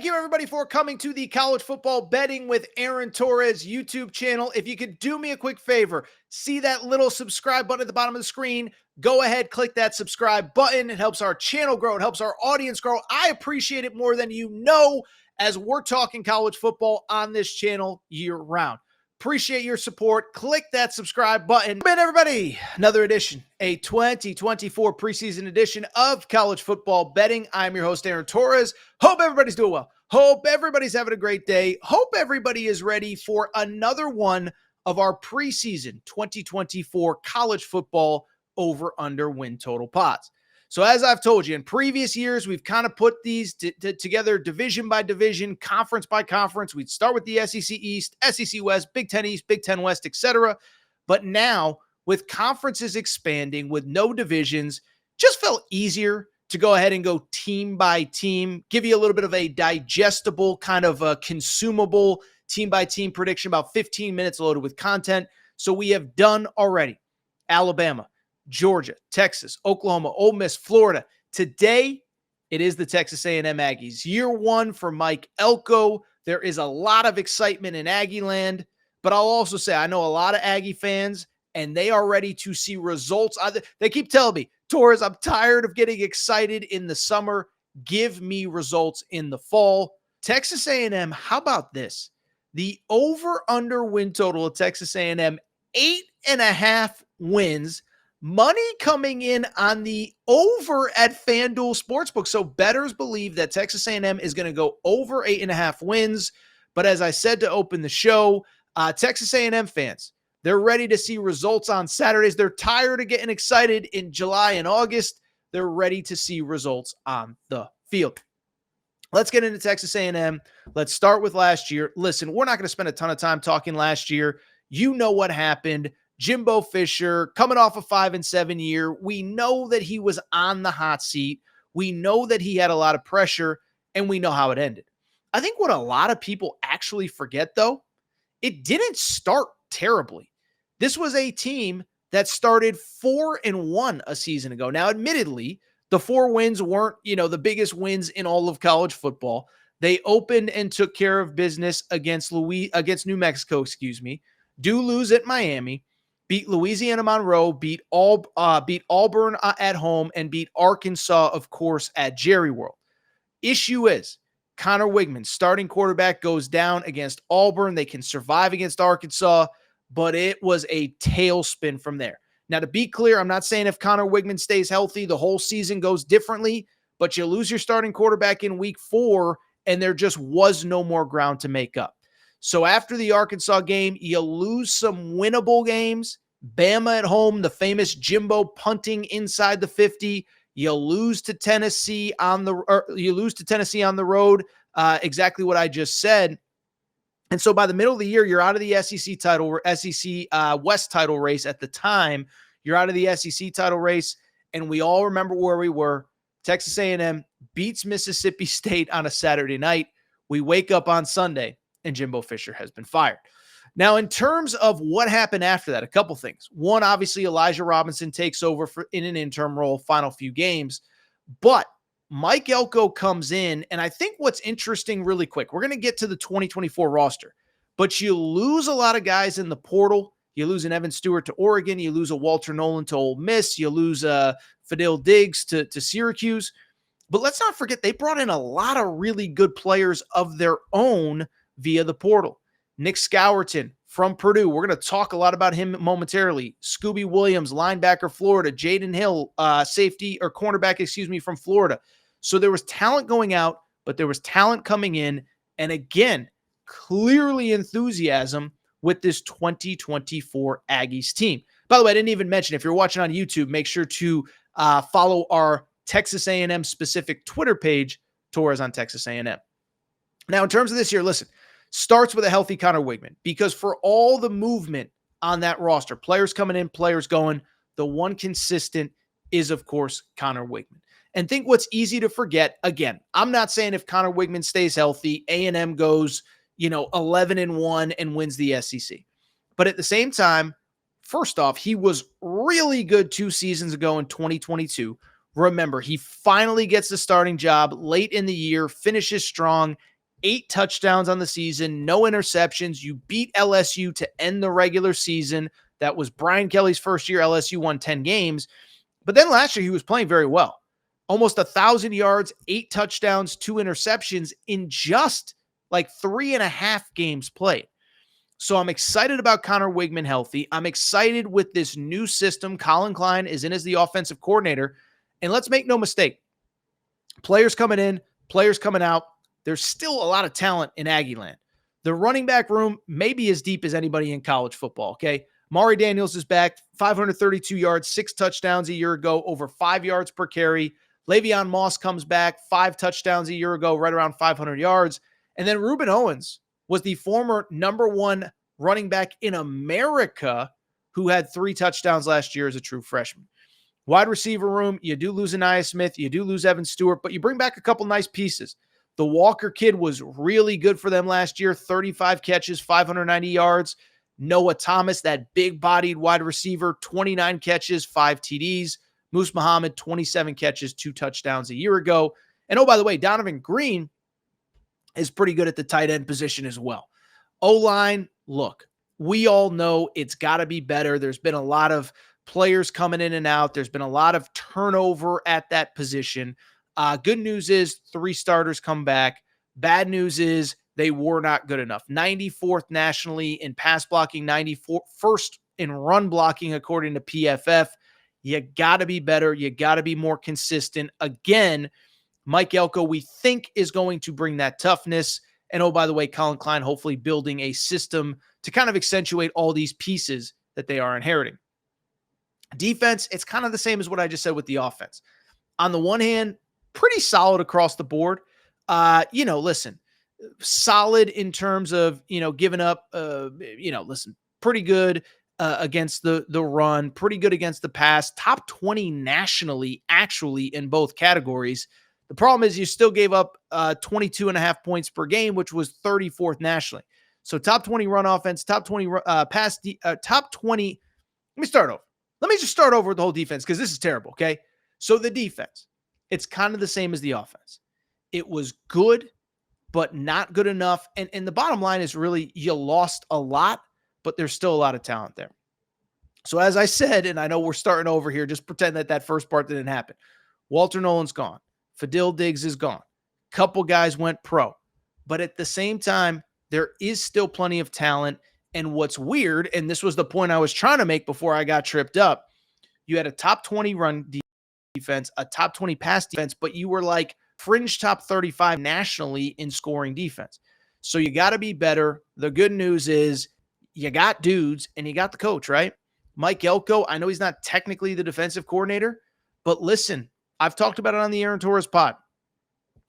Thank you, everybody, for coming to the College Football Betting with Aaron Torres YouTube channel. If you could do me a quick favor, see that little subscribe button at the bottom of the screen. Go ahead, click that subscribe button. It helps our channel grow. It helps our audience grow. I appreciate it more than you know as we're talking college football on this channel year-round. Appreciate your support. Click that subscribe button. And everybody, another edition, a 2024 preseason edition of College Football Betting. I'm your host, Aaron Torres. Hope everybody's doing well. Hope everybody's having a great day. Hope everybody is ready for another one of our preseason 2024 college football over-under win total pods. So as I've told you, in previous years, we've kind of put these together division by division, conference by conference. We'd start with the SEC East, SEC West, Big Ten East, Big Ten West, etc. But now, with conferences expanding, with no divisions, just felt easier to go ahead and go team by team, give you a little bit of a digestible, kind of a consumable team by team prediction, about 15 minutes loaded with content. So we have done already Alabama, Georgia, Texas, Oklahoma, Ole Miss, Florida. Today, it is the Texas A&M Aggies. Year one for Mike Elko. There is a lot of excitement in Aggie land, but I'll also say I know a lot of Aggie fans, and they are ready to see results. They keep telling me, Torres, I'm tired of getting excited in the summer. Give me results in the fall. Texas A&M, how about this? The over-under win total of Texas A&M, 8.5 wins. Money coming in on the over at FanDuel Sportsbook. So bettors believe that Texas A&M is going to go over 8.5 wins. But as I said to open the show, Texas A&M fans, they're ready to see results on Saturdays. They're tired of getting excited in July and August. They're ready to see results on the field. Let's get into Texas A&M. Let's start with last year. Listen, we're not going to spend a ton of time talking last year. You know what happened. Jimbo Fisher coming off a 5-7 year. We know that he was on the hot seat. We know that he had a lot of pressure, and we know how it ended. I think what a lot of people actually forget, though, it didn't start terribly. This was a team that started 4-1 a season ago. Now, admittedly, the 4 wins weren't, the biggest wins in all of college football. They opened and took care of business against New Mexico, do lose at Miami, beat Louisiana Monroe, beat Auburn at home, and beat Arkansas, of course, at Jerry World. Issue is, Connor Wigman, starting quarterback, goes down against Auburn. They can survive against Arkansas, but it was a tailspin from there. Now, to be clear, I'm not saying if Connor Wigman stays healthy, the whole season goes differently, but you lose your starting quarterback in week 4, and there just was no more ground to make up. So after the Arkansas game, you lose some winnable games. Bama at home, the famous Jimbo punting inside the 50. You lose to Tennessee on the road. Exactly what I just said. And so by the middle of the year, you're out of the SEC West title race at the time. You're out of the SEC title race, and we all remember where we were. Texas A&M beats Mississippi State on a Saturday night. We wake up on Sunday, and Jimbo Fisher has been fired. Now, in terms of what happened after that, a couple things. One, obviously, Elijah Robinson takes over in an interim role, final few games. But Mike Elko comes in, and I think what's interesting really quick, we're going to get to the 2024 roster, but you lose a lot of guys in the portal. You lose an Evan Stewart to Oregon. You lose a Walter Nolan to Ole Miss. You lose Fadil Diggs to Syracuse. But let's not forget, they brought in a lot of really good players of their own via the portal. Nick Scourton from Purdue. We're going to talk a lot about him momentarily. Scooby Williams, linebacker, Florida. Jaden Hill, cornerback, from Florida. So there was talent going out, but there was talent coming in. And again, clearly enthusiasm with this 2024 Aggies team. By the way, I didn't even mention, if you're watching on YouTube, make sure to follow our Texas A&M specific Twitter page, Torres on Texas A&M. Now, in terms of this year, listen, starts with a healthy Connor Wigman, because for all the movement on that roster, players coming in, players going, the one consistent is, of course, Connor Wigman. And think what's easy to forget, again, I'm not saying if Connor Wigman stays healthy, A&M goes, 11-1 and wins the SEC. But at the same time, first off, he was really good 2 seasons ago in 2022, Remember, he finally gets the starting job late in the year, finishes strong, 8 touchdowns on the season, no interceptions. You beat LSU to end the regular season. That was Brian Kelly's first year. LSU won 10 games. But then last year, he was playing very well. Almost 1,000 yards, 8 touchdowns, 2 interceptions in just like 3.5 games played. So I'm excited about Connor Wigman healthy. I'm excited with this new system. Colin Klein is in as the offensive coordinator. And let's make no mistake, players coming in, players coming out. There's still a lot of talent in Aggie land. The running back room may be as deep as anybody in college football, okay? Maury Daniels is back, 532 yards, 6 touchdowns a year ago, over 5 yards per carry. Le'Veon Moss comes back, 5 touchdowns a year ago, right around 500 yards. And then Reuben Owens was the former number 1 running back in America who had 3 touchdowns last year as a true freshman. Wide receiver room, you do lose Aniyah Smith, you do lose Evan Stewart, but you bring back a couple nice pieces. The Walker kid was really good for them last year, 35 catches, 590 yards. Noah Thomas, that big-bodied wide receiver, 29 catches, 5 TDs. Moose Muhammad, 27 catches, 2 touchdowns a year ago. And oh, by the way, Donovan Green is pretty good at the tight end position as well. O-line, look, we all know it's got to be better. There's been a lot of players coming in and out. There's been a lot of turnover at that position. Good news is 3 starters come back. Bad news is they were not good enough. 94th nationally in pass blocking, 91st in run blocking, according to PFF. You got to be better. You got to be more consistent. Again, Mike Elko, we think, is going to bring that toughness. And oh, by the way, Colin Klein hopefully building a system to kind of accentuate all these pieces that they are inheriting. Defense, it's kind of the same as what I just said with the offense. On the one hand, pretty solid across the board. Listen, solid in terms of, giving up, pretty good against the run, pretty good against the pass, top 20 nationally, actually, in both categories. The problem is you still gave up 22.5 points per game, which was 34th nationally. So top 20 run offense, top 20 top 20. Let me start over. Let me just start over with the whole defense because this is terrible, okay? So the defense, it's kind of the same as the offense. It was good, but not good enough. And the bottom line is really you lost a lot, but there's still a lot of talent there. So as I said, and I know we're starting over here, just pretend that first part didn't happen. Walter Nolan's gone. Fadil Diggs is gone. Couple guys went pro. But at the same time, there is still plenty of talent. And what's weird, and this was the point I was trying to make before I got tripped up, you had a top 20 run defense, a top 20 pass defense, but you were like fringe top 35 nationally in scoring defense. So you got to be better. The good news is you got dudes and you got the coach, right? Mike Elko, I know he's not technically the defensive coordinator, but listen, I've talked about it on the Aaron Torres pod.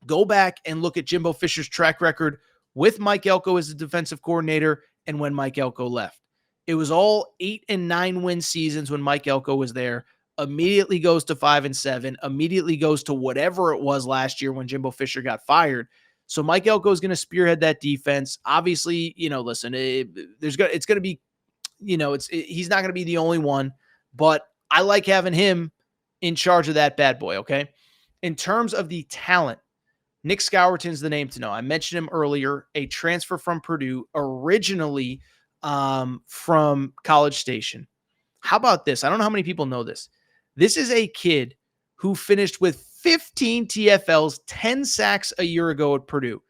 Go back and look at Jimbo Fisher's track record with Mike Elko as the defensive coordinator and when Mike Elko left. It was all 8 and 9 win seasons when Mike Elko was there. Immediately goes to 5 and 7. Immediately goes to whatever it was last year when Jimbo Fisher got fired. So Mike Elko is going to spearhead that defense. Obviously, listen, it's going to be, he's not going to be the only one, but I like having him in charge of that bad boy. Okay. In terms of the talent, Nick Scourton's the name to know. I mentioned him earlier, a transfer from Purdue, originally from College Station. How about this? I don't know how many people know this. This is a kid who finished with 15 TFLs, 10 sacks a year ago at Purdue.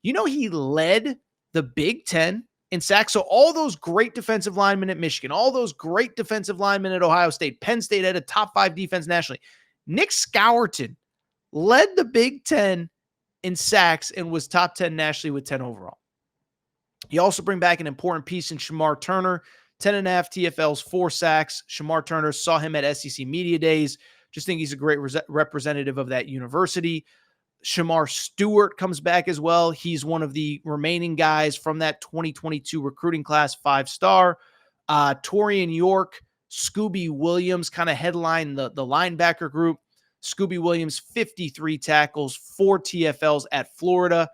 He led the Big Ten in sacks. So all those great defensive linemen at Michigan, all those great defensive linemen at Ohio State, Penn State had a top 5 defense nationally. Nick Scourton led the Big Ten in sacks and was top 10 nationally with 10 overall. You also bring back an important piece in Shamar Turner, 10.5 TFLs, 4 sacks. Shamar Turner, saw him at SEC Media Days. Just think he's a great representative of that university. Shamar Stewart comes back as well. He's one of the remaining guys from that 2022 recruiting class, 5-star. Torian York, Scooby Williams kind of headline the linebacker group. Scooby Williams, 53 tackles, 4 TFLs at Florida.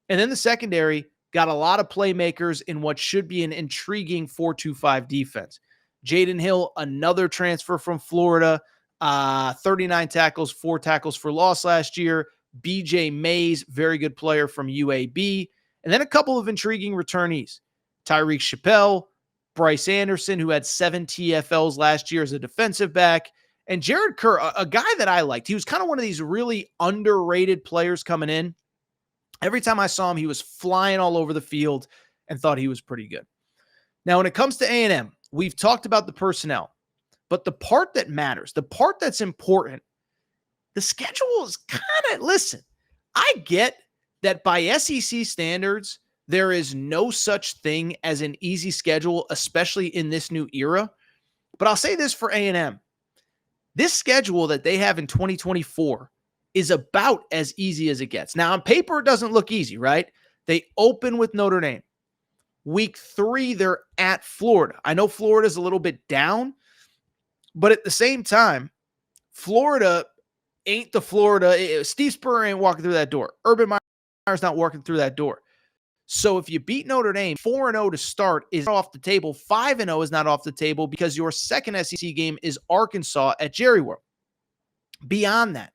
And then the secondary got a lot of playmakers in what should be an intriguing 4-2-5 defense. Jaden Hill, another transfer from Florida. 39 tackles, 4 tackles for loss last year. BJ Mays, very good player from UAB. And then a couple of intriguing returnees. Tyreek Chappelle, Bryce Anderson, who had 7 TFLs last year as a defensive back, and Jared Kerr, a guy that I liked. He was kind of one of these really underrated players coming in. Every time I saw him, he was flying all over the field and thought he was pretty good. Now, when it comes to A&M, we've talked about the personnel, but the part that matters, the part that's important, the schedule is kind of, listen, I get that by SEC standards, there is no such thing as an easy schedule, especially in this new era. But I'll say this for A&M. This schedule that they have in 2024 is about as easy as it gets. Now, on paper, it doesn't look easy, right? They open with Notre Dame. Week 3, they're at Florida. I know Florida's a little bit down, but at the same time, Florida ain't the Florida. Steve Spurrier ain't walking through that door. Urban Meyer's not walking through that door. So if you beat Notre Dame, 4-0 to start is off the table. 5-0 is not off the table because your second SEC game is Arkansas at Jerry World. Beyond that,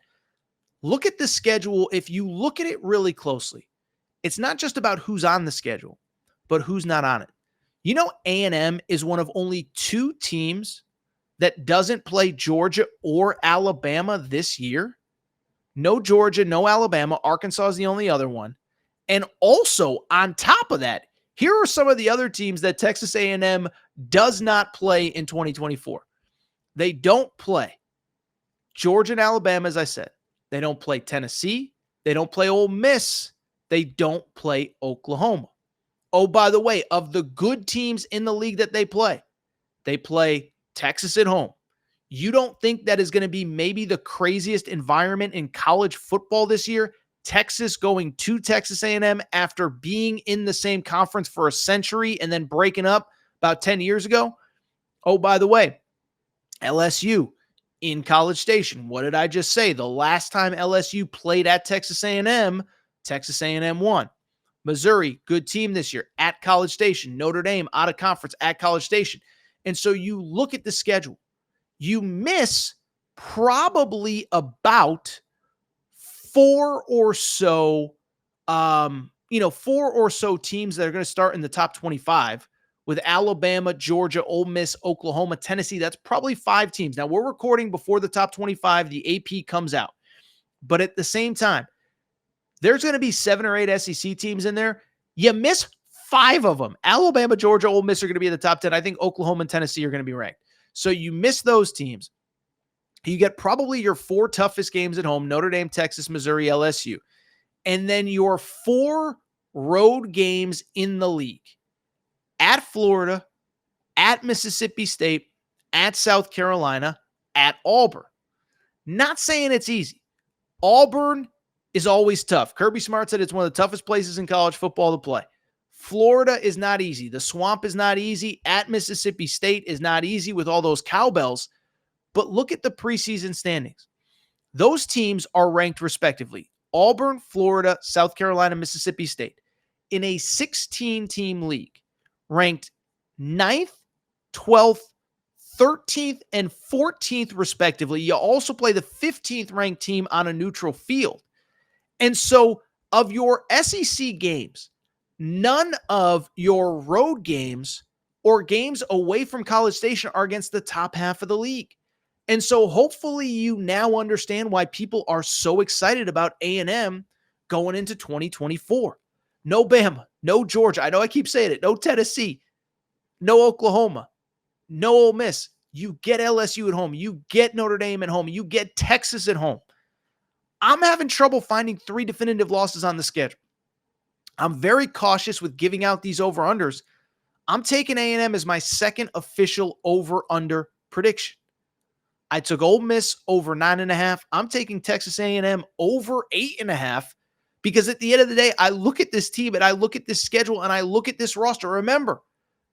look at the schedule. If you look at it really closely, it's not just about who's on the schedule, but who's not on it. You know, A&M is one of only 2 teams that doesn't play Georgia or Alabama this year. No Georgia, no Alabama. Arkansas is the only other one. And also, on top of that, here are some of the other teams that Texas A&M does not play in 2024. They don't play Georgia and Alabama, as I said. They don't play Tennessee. They don't play Ole Miss. They don't play Oklahoma. Oh, by the way, of the good teams in the league that they play Texas at home. You don't think that is going to be maybe the craziest environment in college football this year? Texas going to Texas A&M after being in the same conference for a century and then breaking up about 10 years ago. Oh, by the way, LSU in College Station. What did I just say? The last time LSU played at Texas A&M won. Missouri, good team this year at College Station. Notre Dame out of conference at College Station. And so you look at the schedule. You miss probably about 4 or so teams that are going to start in the top 25 with Alabama, Georgia, Ole Miss, Oklahoma, Tennessee. That's probably 5 teams. Now, we're recording before the top 25. The AP comes out. But at the same time, there's going to be 7 or 8 SEC teams in there. You miss 5 of them. Alabama, Georgia, Ole Miss are going to be in the top 10. I think Oklahoma and Tennessee are going to be ranked. So you miss those teams. You get probably your 4 toughest games at home: Notre Dame, Texas, Missouri, LSU. And then your 4 road games in the league: at Florida, at Mississippi State, at South Carolina, at Auburn. Not saying it's easy. Auburn is always tough. Kirby Smart said it's one of the toughest places in college football to play. Florida is not easy. The Swamp is not easy. At Mississippi State is not easy with all those cowbells. But look at the preseason standings. Those teams are ranked respectively: Auburn, Florida, South Carolina, Mississippi State, in a 16-team league, ranked 9th, 12th, 13th, and 14th respectively. You also play the 15th ranked team on a neutral field. And so of your SEC games, none of your road games or games away from College Station are against the top half of the league. And so hopefully you now understand why people are so excited about A&M going into 2024. No Bama, no Georgia. I know I keep saying it. No Tennessee, no Oklahoma, no Ole Miss. You get LSU at home. You get Notre Dame at home. You get Texas at home. I'm having trouble finding 3 definitive losses on the schedule. I'm very cautious with giving out these over-unders. I'm taking A&M as my second official over-under prediction. I took Ole Miss over 9.5. I'm taking Texas A&M over 8.5 because at the end of the day, I look at this team and I look at this schedule and I look at this roster. Remember,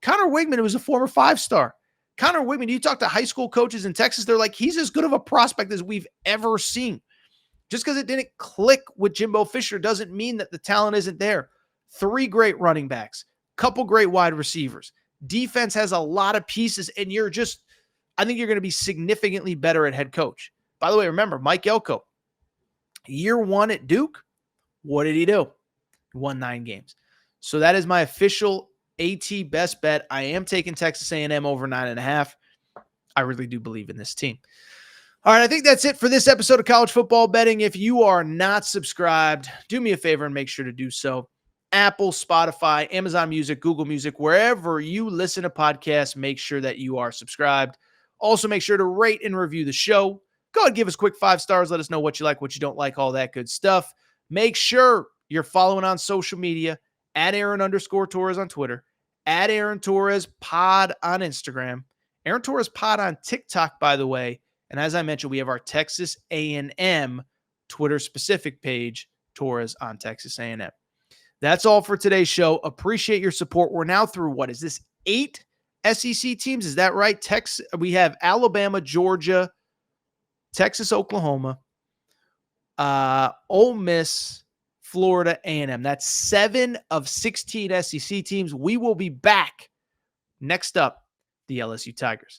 Connor Wigman was a former 5-star. Connor Wigman, you talk to high school coaches in Texas, they're like, he's as good of a prospect as we've ever seen. Just because it didn't click with Jimbo Fisher doesn't mean that the talent isn't there. 3 great running backs, couple great wide receivers. Defense has a lot of pieces, and I think you're going to be significantly better at head coach. By the way, remember, Mike Elko, year one at Duke, what did he do? He won 9 games. So that is my official AT best bet. I am taking Texas A&M over 9.5. I really do believe in this team. All right, I think that's it for this episode of College Football Betting. If you are not subscribed, do me a favor and make sure to do so. Apple, Spotify, Amazon Music, Google Music, wherever you listen to podcasts, make sure that you are subscribed. Also, make sure to rate and review the show. Go ahead, give us quick 5 stars. Let us know what you like, what you don't like, all that good stuff. Make sure you're following on social media at Aaron_Torres on Twitter, at Aaron Torres Pod on Instagram, Aaron Torres Pod on TikTok, by the way. And as I mentioned, we have our Texas A&M Twitter-specific page, Torres on Texas A&M. That's all for today's show. Appreciate your support. We're now through, what is this, 8 SEC teams? Is that right? We have Alabama, Georgia, Texas, Oklahoma, Ole Miss, Florida, A&M. That's 7 of 16 SEC teams. We will be back. Next up, the LSU Tigers.